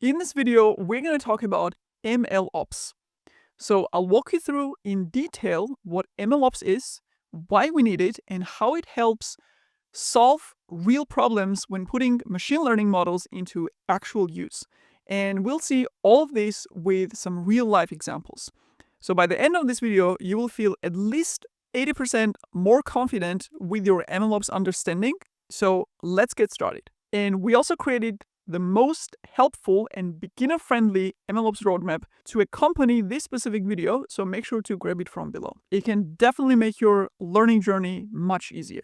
In this video, we're going to talk about MLOps. So I'll walk you through in detail what MLOps is, why we need it, and how it helps solve real problems when putting machine learning models into actual use. And we'll see all of this with some real-life examples. So by the end of this video, you will feel at least 80% more confident with your MLOps understanding. So let's get started. And we also created the most helpful and beginner-friendly MLOps roadmap to accompany this specific video, so make sure to grab it from below. It can definitely make your learning journey much easier.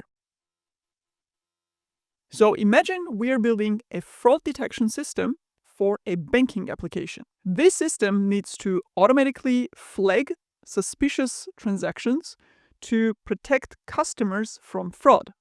So imagine we are building a fraud detection system for a banking application. This system needs to automatically flag suspicious transactions to protect customers from fraud,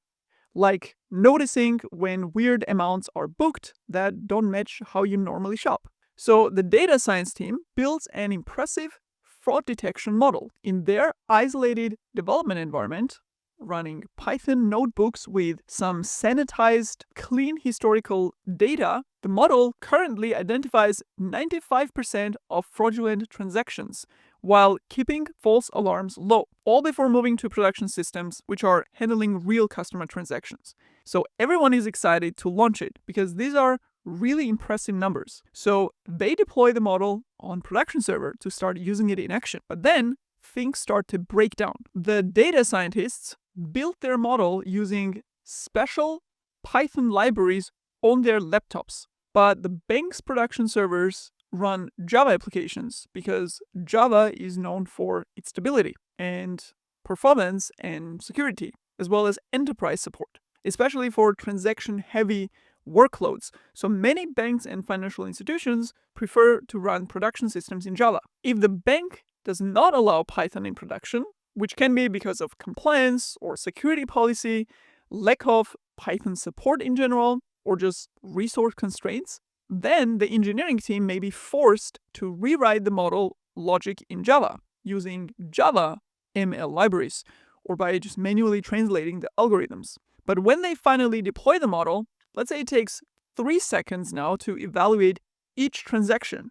like noticing when weird amounts are booked that don't match how you normally shop. So the data science team builds an impressive fraud detection model in their isolated development environment, running Python notebooks with some sanitized, clean historical data. The model currently identifies 95% of fraudulent transactions, while keeping false alarms low, all before moving to production systems which are handling real customer transactions. So everyone is excited to launch it because these are really impressive numbers. So they deploy the model on production server to start using it in action. But then things start to break down. The data scientists built their model using special Python libraries on their laptops. But the bank's production servers run Java applications because Java is known for its stability and performance and security, as well as enterprise support, especially for transaction-heavy workloads. So many banks and financial institutions prefer to run production systems in Java. If the bank does not allow Python in production, which can be because of compliance or security policy, lack of Python support in general, or just resource constraints, then the engineering team may be forced to rewrite the model logic in Java using Java ML libraries, or by just manually translating the algorithms. But when they finally deploy the model, let's say it takes 3 seconds now to evaluate each transaction.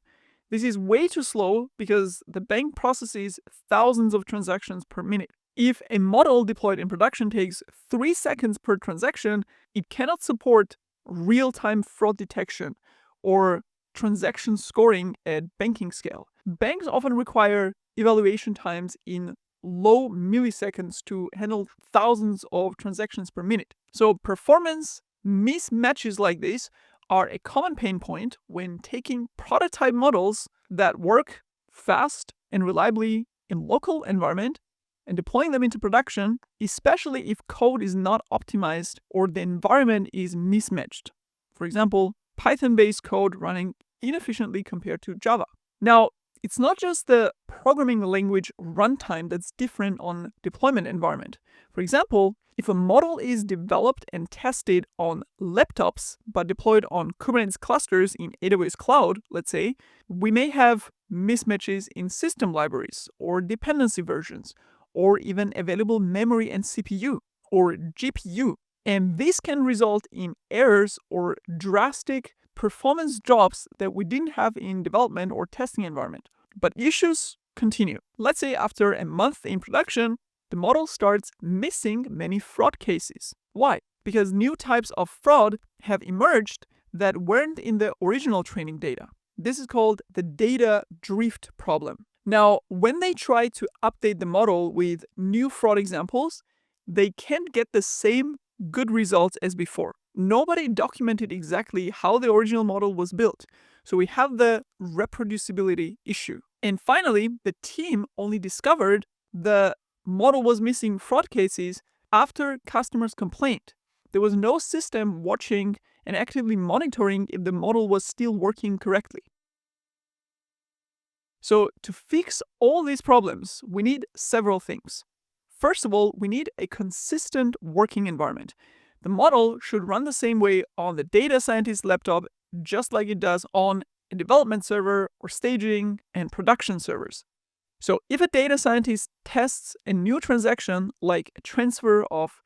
This is way too slow because the bank processes thousands of transactions per minute. If a model deployed in production takes 3 seconds per transaction, it cannot support real-time fraud detection or transaction scoring at banking scale. Banks often require evaluation times in low milliseconds to handle thousands of transactions per minute. So performance mismatches like this are a common pain point when taking prototype models that work fast and reliably in local environment and deploying them into production, especially if code is not optimized or the environment is mismatched. For example, Python-based code running inefficiently compared to Java. Now, it's not just the programming language runtime that's different on deployment environment. For example, if a model is developed and tested on laptops but deployed on Kubernetes clusters in AWS Cloud, let's say, we may have mismatches in system libraries or dependency versions, or even available memory and CPU or GPU. And this can result in errors or drastic performance drops that we didn't have in development or testing environment. But issues continue. Let's say after a month in production, the model starts missing many fraud cases. Why? Because new types of fraud have emerged that weren't in the original training data. This is called the data drift problem. Now, when they try to update the model with new fraud examples, they can't get the same good results as before. Nobody documented exactly how the original model was built, so we have the reproducibility issue. And finally, the team only discovered the model was missing fraud cases after customers complained. There was no system watching and actively monitoring if the model was still working correctly. So to fix all these problems, we need several things. First of all, we need a consistent working environment. The model should run the same way on the data scientist laptop, just like it does on a development server or staging and production servers. So if a data scientist tests a new transaction, like a transfer of,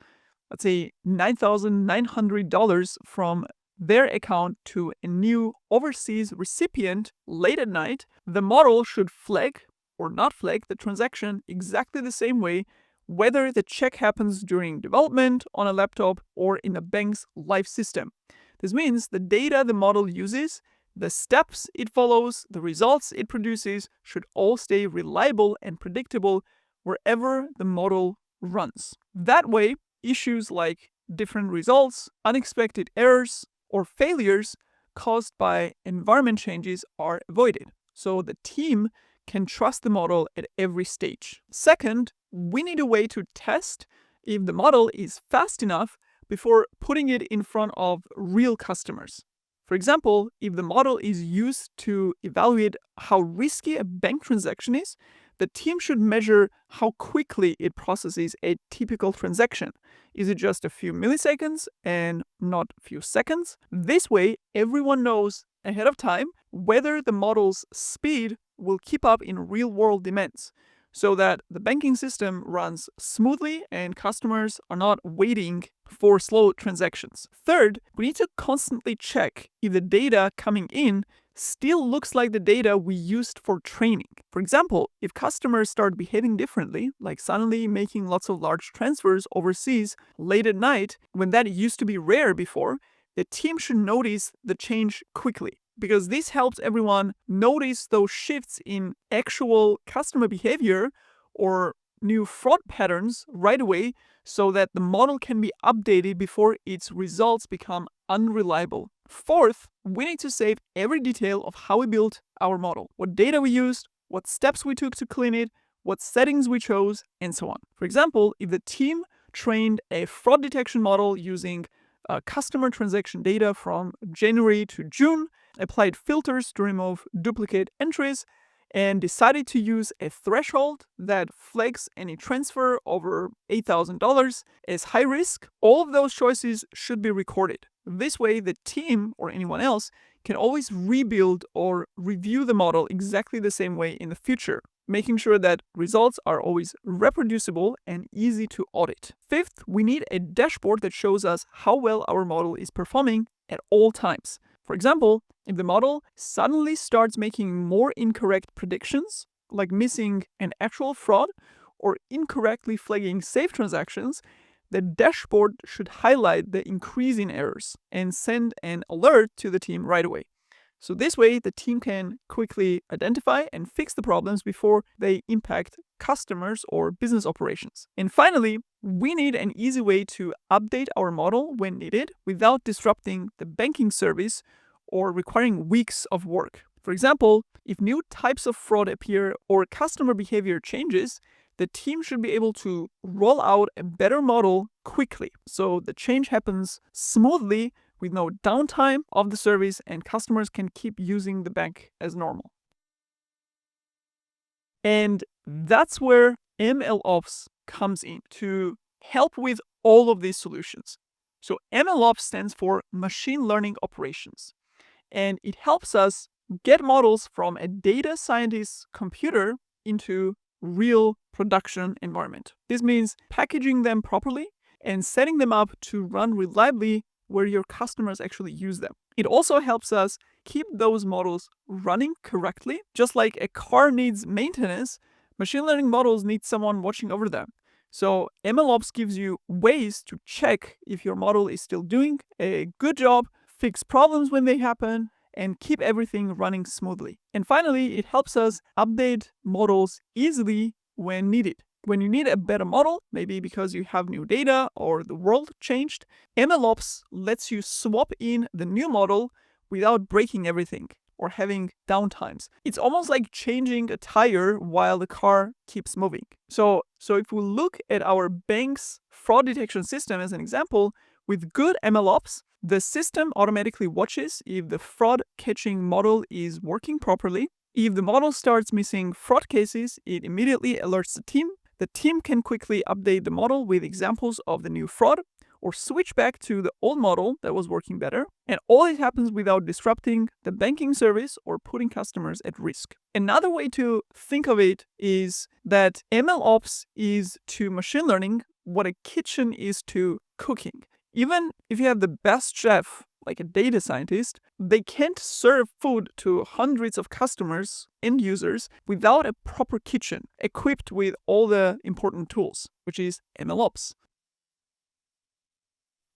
let's say, $9,900 from their account to a new overseas recipient late at night, the model should flag or not flag the transaction exactly the same way, whether the check happens during development on a laptop or in a bank's live system. This means the data the model uses, the steps it follows, the results it produces should all stay reliable and predictable wherever the model runs. That way, issues like different results, unexpected errors, or failures caused by environment changes are avoided. So the team can trust the model at every stage. Second, we need a way to test if the model is fast enough before putting it in front of real customers. For example, if the model is used to evaluate how risky a bank transaction is, the team should measure how quickly it processes a typical transaction. Is it just a few milliseconds and not a few seconds? This way, everyone knows ahead of time whether the model's speed will keep up in real-world demands, so that the banking system runs smoothly and customers are not waiting for slow transactions. Third, we need to constantly check if the data coming in still looks like the data we used for training. For example, if customers start behaving differently, like suddenly making lots of large transfers overseas late at night, when that used to be rare before, the team should notice the change quickly, because this helps everyone notice those shifts in actual customer behavior or new fraud patterns right away, so that the model can be updated before its results become unreliable. Fourth, we need to save every detail of how we built our model, what data we used, what steps we took to clean it, what settings we chose, and so on. For example, if the team trained a fraud detection model using customer transaction data from January to June, applied filters to remove duplicate entries, and decided to use a threshold that flags any transfer over $8,000 as high risk, all of those choices should be recorded. This way, the team or anyone else can always rebuild or review the model exactly the same way in the future, making sure that results are always reproducible and easy to audit. Fifth, we need a dashboard that shows us how well our model is performing at all times. For example, if the model suddenly starts making more incorrect predictions, like missing an actual fraud or incorrectly flagging safe transactions, the dashboard should highlight the increase in errors and send an alert to the team right away. So this way, the team can quickly identify and fix the problems before they impact customers or business operations. And finally, we need an easy way to update our model when needed without disrupting the banking service or requiring weeks of work. For example, if new types of fraud appear or customer behavior changes, the team should be able to roll out a better model quickly, so the change happens smoothly with no downtime of the service and customers can keep using the bank as normal. And that's where MLOps comes in to help with all of these solutions. So MLOps stands for Machine Learning Operations, and it helps us get models from a data scientist's computer into real production environment. This means packaging them properly and setting them up to run reliably where your customers actually use them. It also helps us keep those models running correctly. Just like a car needs maintenance, machine learning models need someone watching over them. So MLOps gives you ways to check if your model is still doing a good job, fix problems when they happen, and keep everything running smoothly. And finally, it helps us update models easily when needed. When you need a better model, maybe because you have new data or the world changed, MLOps lets you swap in the new model without breaking everything or having downtimes. It's almost like changing a tire while the car keeps moving. So if we look at our bank's fraud detection system as an example, with good MLOps, the system automatically watches if the fraud catching model is working properly. If the model starts missing fraud cases, it immediately alerts the team. The team can quickly update the model with examples of the new fraud or switch back to the old model that was working better. And all it happens without disrupting the banking service or putting customers at risk. Another way to think of it is that MLOps is to machine learning what a kitchen is to cooking. Even if you have the best chef like a data scientist, they can't serve food to hundreds of customers, end users, without a proper kitchen equipped with all the important tools, which is MLOps.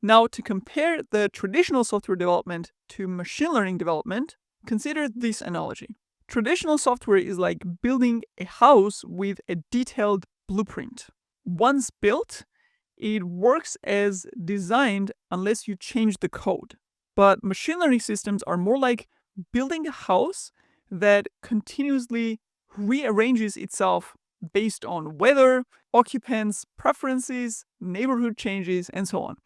Now, to compare the traditional software development to machine learning development, consider this analogy. Traditional software is like building a house with a detailed blueprint. Once built, it works as designed unless you change the code. But machine learning systems are more like building a house that continuously rearranges itself based on weather, occupants' preferences, neighborhood changes, and so on.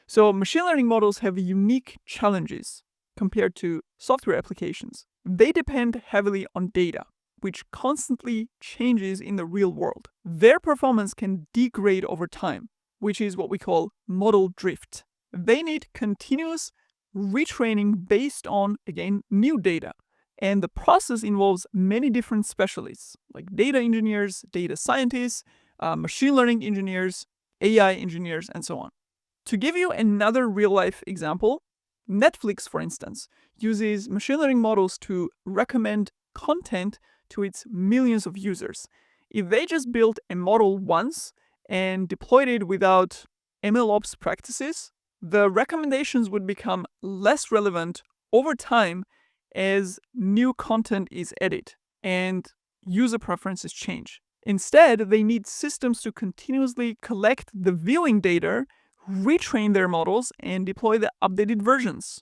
So machine learning models have unique challenges compared to software applications. They depend heavily on data, which constantly changes in the real world. Their performance can degrade over time, which is what we call model drift. They need continuous retraining based on, again, new data. And the process involves many different specialists, like data engineers, data scientists, machine learning engineers, AI engineers, and so on. To give you another real-life example, Netflix, for instance, uses machine learning models to recommend content to its millions of users. If they just built a model once and deployed it without MLOps practices, the recommendations would become less relevant over time as new content is added and user preferences change. Instead, they need systems to continuously collect the viewing data, retrain their models, and deploy the updated versions.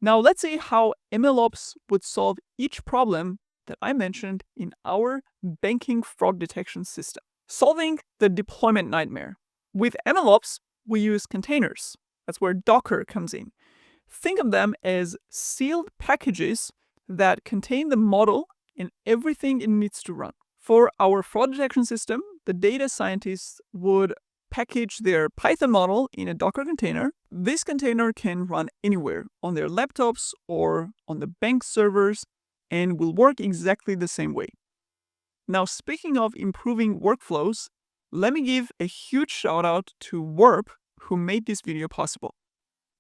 Now, let's see how MLOps would solve each problem that I mentioned in our banking fraud detection system. Solving the deployment nightmare. With MLOps, we use containers. That's where Docker comes in. Think of them as sealed packages that contain the model and everything it needs to run. For our fraud detection system, the data scientists would package their Python model in a Docker container. This container can run anywhere, on their laptops or on the bank servers, and will work exactly the same way. Now, speaking of improving workflows, let me give a huge shout out to Warp, who made this video possible.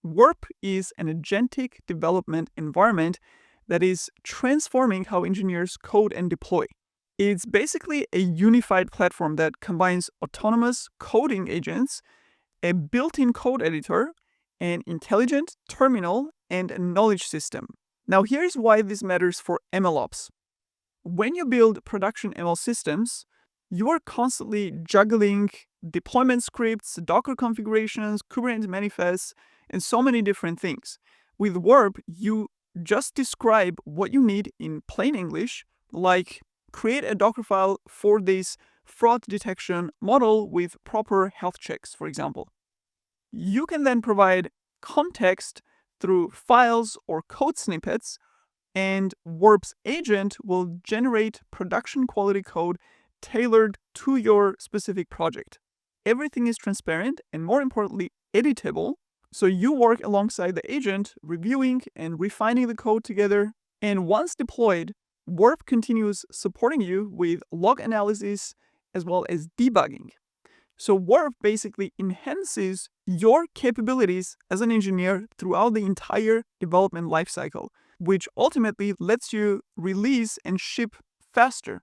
Warp is an agentic development environment that is transforming how engineers code and deploy. It's basically a unified platform that combines autonomous coding agents, a built-in code editor, an intelligent terminal, and a knowledge system. Now, here's why this matters for MLOps. When you build production ML systems, you are constantly juggling deployment scripts, Docker configurations, Kubernetes manifests, and so many different things. With Warp, you just describe what you need in plain English, like create a Docker file for this fraud detection model with proper health checks, for example. You can then provide context through files or code snippets, and Warp's agent will generate production quality code tailored to your specific project. Everything is transparent and, more importantly, editable, so you work alongside the agent, reviewing and refining the code together. And once deployed, Warp continues supporting you with log analysis as well as debugging. So Warp basically enhances your capabilities as an engineer throughout the entire development lifecycle, which ultimately lets you release and ship faster.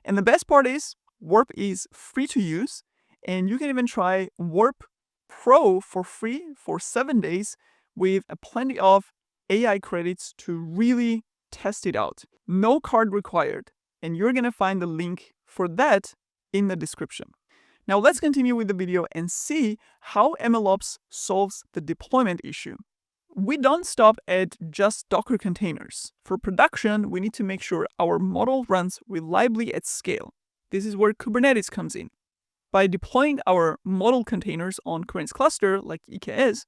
And the best part is, Warp is free to use, and you can even try Warp Pro for free for 7 days with plenty of AI credits to really test it out. No card required, and you're gonna find the link for that in the description. Now let's continue with the video and see how MLOps solves the deployment issue. We don't stop at just Docker containers. For production, we need to make sure our model runs reliably at scale. This is where Kubernetes comes in. By deploying our model containers on Kubernetes cluster, like EKS,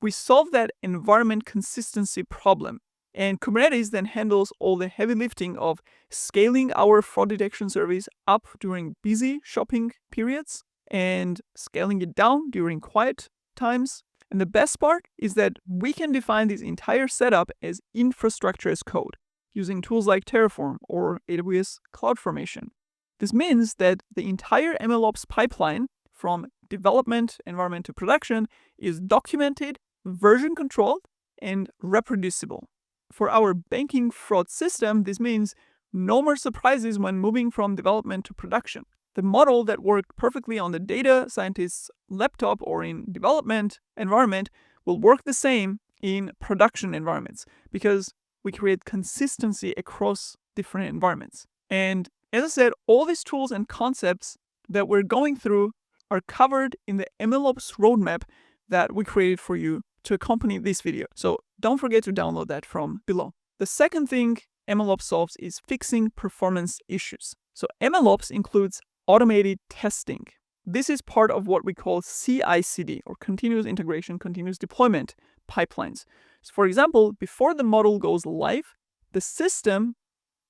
we solve that environment consistency problem. And Kubernetes then handles all the heavy lifting of scaling our fraud detection service up during busy shopping periods and scaling it down during quiet times. And the best part is that we can define this entire setup as infrastructure as code using tools like Terraform or AWS CloudFormation. This means that the entire MLOps pipeline from development environment to production is documented, version controlled, and reproducible. For our banking fraud system, this means no more surprises when moving from development to production. The model that worked perfectly on the data scientist's laptop or in development environment will work the same in production environments because we create consistency across different environments. And as I said, all these tools and concepts that we're going through are covered in the MLOps roadmap that we created for you to accompany this video. So don't forget to download that from below. The second thing MLOps solves is fixing performance issues. So MLOps includes automated testing. This is part of what we call CI/CD, or continuous integration, continuous deployment pipelines. So for example, before the model goes live, the system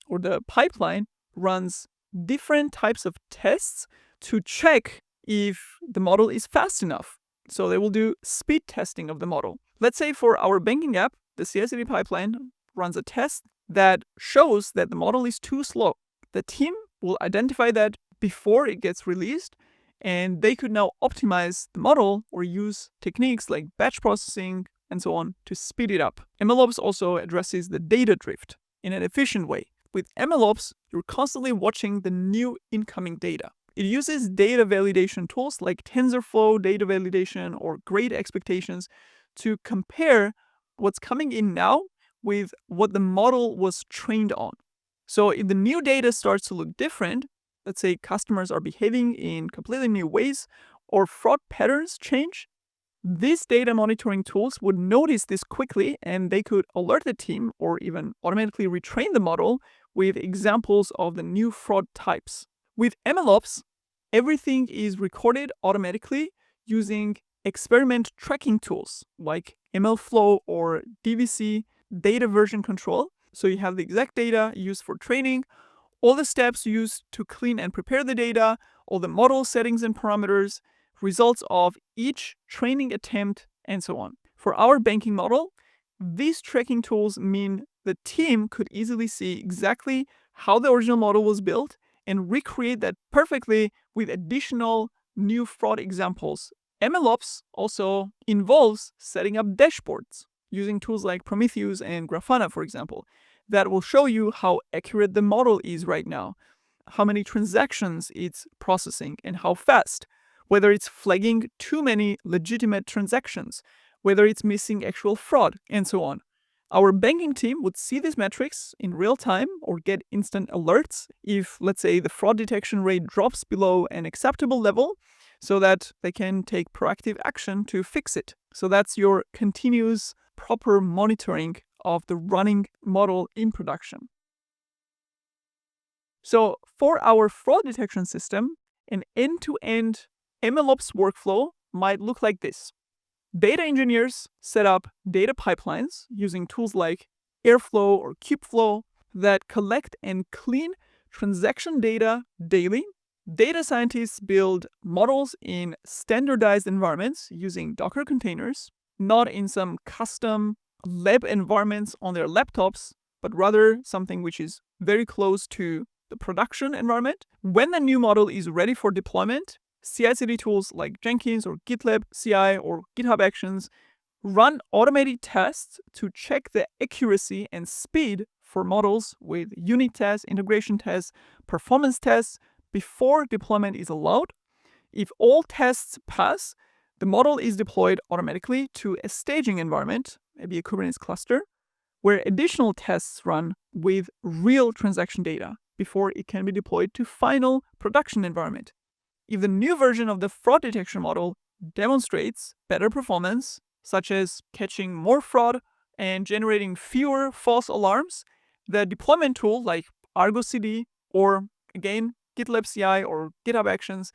or the pipeline runs different types of tests to check if the model is fast enough. So they will do speed testing of the model. Let's say for our banking app, the CI/CD pipeline runs a test that shows that the model is too slow. The team will identify that before it gets released, and they could now optimize the model or use techniques like batch processing and so on to speed it up. MLOps also addresses the data drift in an efficient way. With MLOps, you're constantly watching the new incoming data. It uses data validation tools like TensorFlow data validation or Great Expectations to compare what's coming in now with what the model was trained on. So if the new data starts to look different, let's say customers are behaving in completely new ways or fraud patterns change, these data monitoring tools would notice this quickly and they could alert the team or even automatically retrain the model with examples of the new fraud types. With MLOps, everything is recorded automatically using experiment tracking tools like MLflow or DVC, data version control. So you have the exact data used for training, all the steps used to clean and prepare the data, all the model settings and parameters, results of each training attempt, and so on. For our banking model, these tracking tools mean the team could easily see exactly how the original model was built and recreate that perfectly with additional new fraud examples. MLOps also involves setting up dashboards using tools like Prometheus and Grafana, for example, that will show you how accurate the model is right now, how many transactions it's processing and how fast, whether it's flagging too many legitimate transactions, whether it's missing actual fraud, and so on. Our banking team would see these metrics in real time or get instant alerts if, let's say, the fraud detection rate drops below an acceptable level so that they can take proactive action to fix it. So that's your continuous proper monitoring of the running model in production. So for our fraud detection system, an end-to-end MLOps workflow might look like this. Data engineers set up data pipelines using tools like Airflow or Kubeflow that collect and clean transaction data daily. Data scientists build models in standardized environments using Docker containers, not in some custom lab environments on their laptops, but rather something which is very close to the production environment. When the new model is ready for deployment, CI/CD tools like Jenkins or GitLab CI or GitHub Actions run automated tests to check the accuracy and speed for models with unit tests, integration tests, performance tests before deployment is allowed. If all tests pass, the model is deployed automatically to a staging environment, maybe a Kubernetes cluster, where additional tests run with real transaction data before it can be deployed to final production environment. If the new version of the fraud detection model demonstrates better performance, such as catching more fraud and generating fewer false alarms, the deployment tool like Argo CD or, again, GitLab CI or GitHub Actions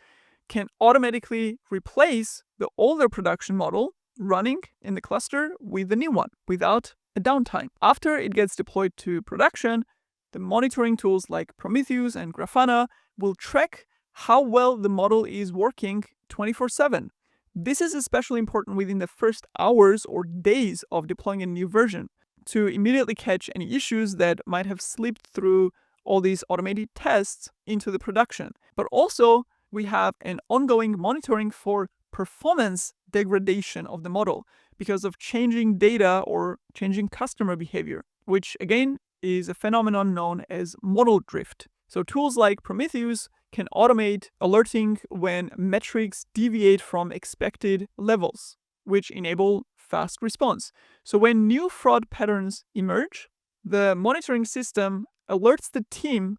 can automatically replace the older production model running in the cluster with the new one without a downtime. After it gets deployed to production, the monitoring tools like Prometheus and Grafana will track how well the model is working 24/7. This is especially important within the first hours or days of deploying a new version to immediately catch any issues that might have slipped through all these automated tests into the production. But also, we have an ongoing monitoring for performance degradation of the model because of changing data or changing customer behavior, which again is a phenomenon known as model drift. So tools like Prometheus can automate alerting when metrics deviate from expected levels, which enable fast response. So when new fraud patterns emerge, the monitoring system alerts the team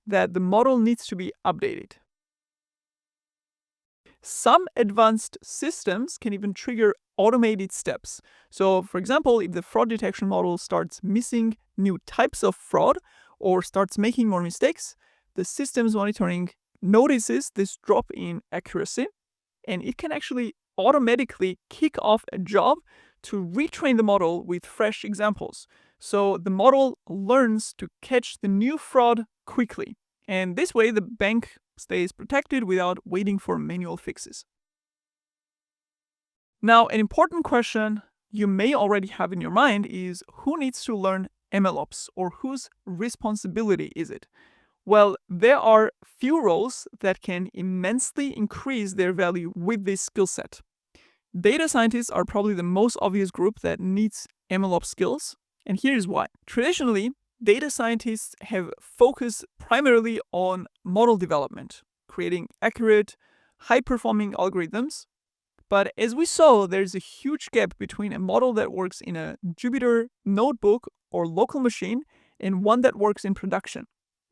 that the model needs to be updated. Some advanced systems can even trigger automated steps. So, for example, if the fraud detection model starts missing new types of fraud or starts making more mistakes, the system's monitoring notices this drop in accuracy, and it can actually automatically kick off a job to retrain the model with fresh examples. So the model learns to catch the new fraud quickly. And this way, the bank stays protected without waiting for manual fixes. Now, an important question you may already have in your mind is who needs to learn MLOps, or whose responsibility is it? Well, there are few roles that can immensely increase their value with this skill set. Data scientists are probably the most obvious group that needs MLOps skills, and here's why. Traditionally, data scientists have focused primarily on model development, creating accurate, high-performing algorithms. But as we saw, there's a huge gap between a model that works in a Jupyter notebook or local machine and one that works in production.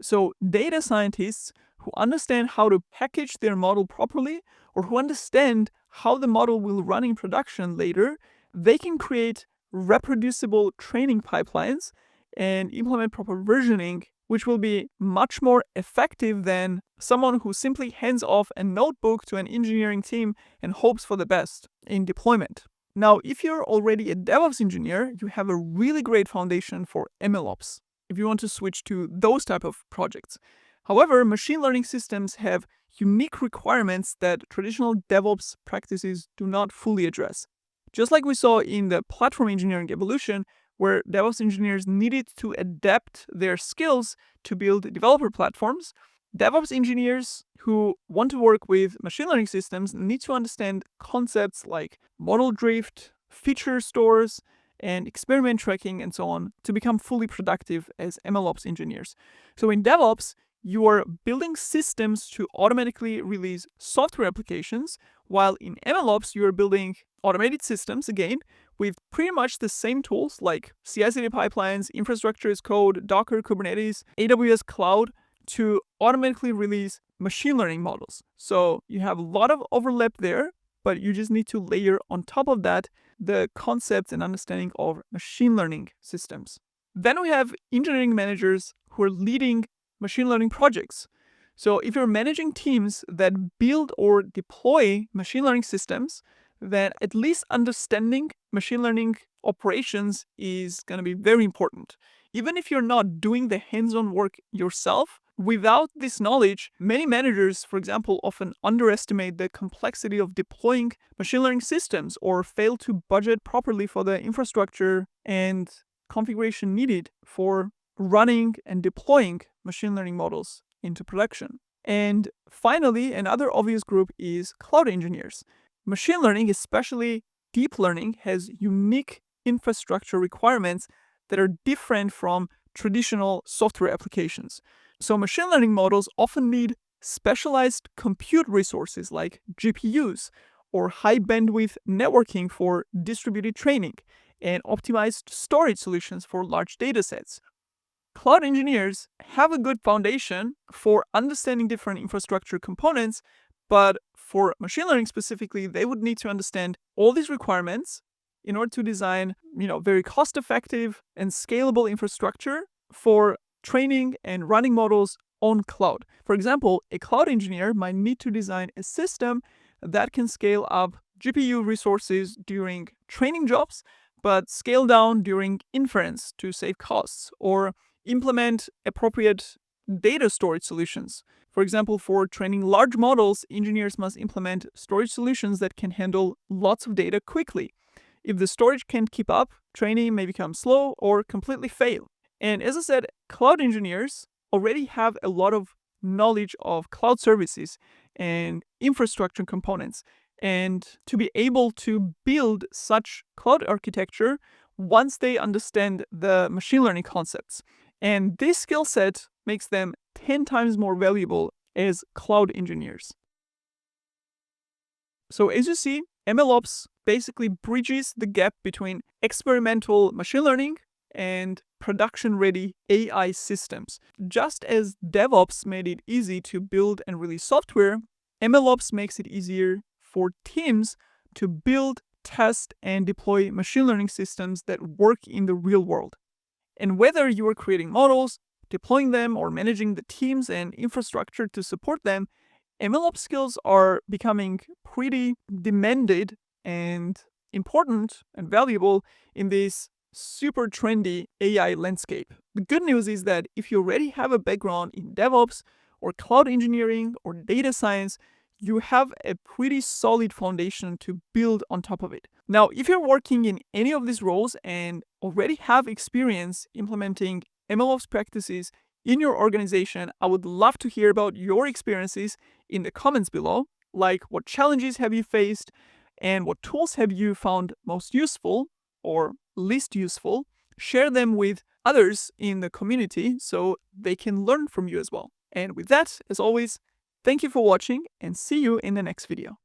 So data scientists who understand how to package their model properly, or who understand how the model will run in production later, they can create reproducible training pipelines and implement proper versioning, which will be much more effective than someone who simply hands off a notebook to an engineering team and hopes for the best in deployment. Now, if you're already a DevOps engineer, you have a really great foundation for MLOps if you want to switch to those type of projects. However, machine learning systems have unique requirements that traditional DevOps practices do not fully address. Just like we saw in the platform engineering evolution, where DevOps engineers needed to adapt their skills to build developer platforms, DevOps engineers who want to work with machine learning systems need to understand concepts like model drift, feature stores, and experiment tracking and so on to become fully productive as MLOps engineers. So in DevOps, you are building systems to automatically release software applications, while in MLOps, you are building automated systems, again, with pretty much the same tools like CI/CD pipelines, infrastructure as code, Docker, Kubernetes, AWS Cloud, to automatically release machine learning models. So you have a lot of overlap there, but you just need to layer on top of that the concepts and understanding of machine learning systems. Then we have engineering managers who are leading machine learning projects. So if you're managing teams that build or deploy machine learning systems, then at least understanding machine learning operations is going to be very important. Even if you're not doing the hands-on work yourself, without this knowledge, many managers, for example, often underestimate the complexity of deploying machine learning systems or fail to budget properly for the infrastructure and configuration needed for running and deploying machine learning models into production. And finally, another obvious group is cloud engineers. Machine learning, especially deep learning, has unique infrastructure requirements that are different from traditional software applications. So machine learning models often need specialized compute resources like GPUs or high bandwidth networking for distributed training and optimized storage solutions for large datasets. Cloud engineers have a good foundation for understanding different infrastructure components, but for machine learning specifically, they would need to understand all these requirements in order to design, very cost-effective and scalable infrastructure for training and running models on cloud. For example, a cloud engineer might need to design a system that can scale up GPU resources during training jobs, but scale down during inference to save costs, or implement appropriate data storage solutions. For example, for training large models, engineers must implement storage solutions that can handle lots of data quickly. If the storage can't keep up, training may become slow or completely fail. And as I said, cloud engineers already have a lot of knowledge of cloud services and infrastructure components. and to be able to build such cloud architecture once they understand the machine learning concepts. And this skill set makes them 10 times more valuable as cloud engineers. So as you see, MLOps basically bridges the gap between experimental machine learning and production-ready AI systems. Just as DevOps made it easy to build and release software, MLOps makes it easier for teams to build, test, and deploy machine learning systems that work in the real world. And whether you are creating models, deploying them, or managing the teams and infrastructure to support them, MLOps skills are becoming pretty demanded and important and valuable in this super trendy AI landscape. The good news is that if you already have a background in DevOps or cloud engineering or data science, you have a pretty solid foundation to build on top of it. Now, if you're working in any of these roles and already have experience implementing MLOps practices in your organization, I would love to hear about your experiences in the comments below. Like, what challenges have you faced and what tools have you found most useful or least useful? Share them with others in the community so they can learn from you as well. And with that, as always, thank you for watching and see you in the next video.